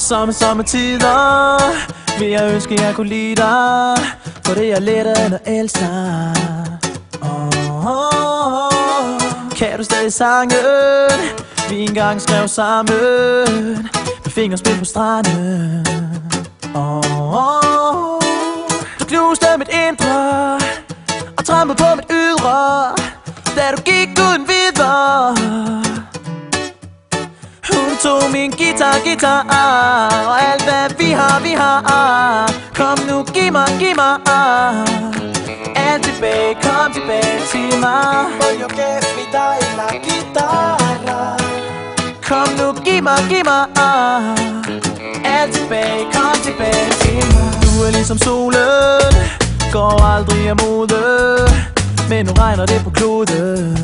Sommetider vil jeg ønske, jeg kunne lide dig, for det er lettere end at elske dig. Kan du stadig sangen, vi engang skrev sammen, med fingerspil på stranden. Du knuste mit indre og trampede på mit ydre, da du gik uden videre. Hun tog min guitar og alt hvad vi har. Kom nu, giv mig alt tilbage, kom tilbage til mig. Voglio che mi dai la chitarra. Kom nu, giv mig alt tilbage, kom tilbage til mig. Du er ligesom solen, går aldrig af mode, men nu regner det på kloden.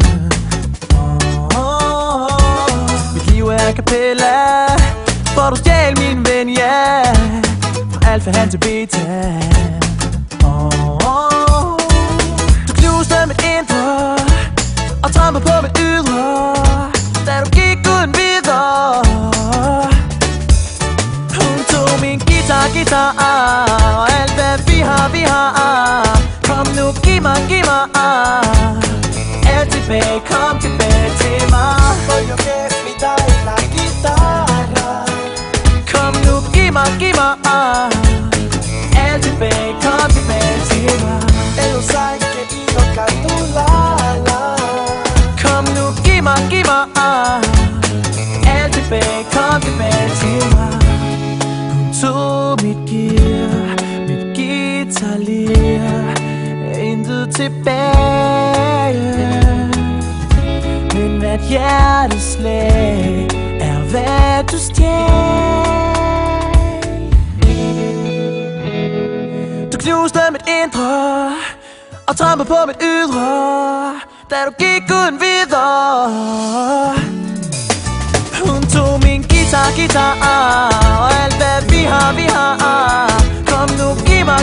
Mit liv er a cappella, for du stjal min ven, ja, fra alfa han til beta. Du knuste mit indre og trampede på mit ydre, da du gik uden videre. Hun tog min guitar og alt hvad vi har. Kom nu, giv mig alt tilbage, kom tilbage til mig. Voglio che mi dai la chitarra. Kom nu, giv mig alt tilbage, kom tilbage til mig. E lo sai che io canto la la. Kom nu, giv mig alt tilbage, kom tilbage til mig. Hun tog mit gear, mit guitarlir, intet tilbage. Men hvert hjerteslag er hvad du stjal. Du knuste mit indre og trampede på mit ydre, da du gik uden videre. Hun tog min guitar og alt hvad vi har. Kom nu, giv mig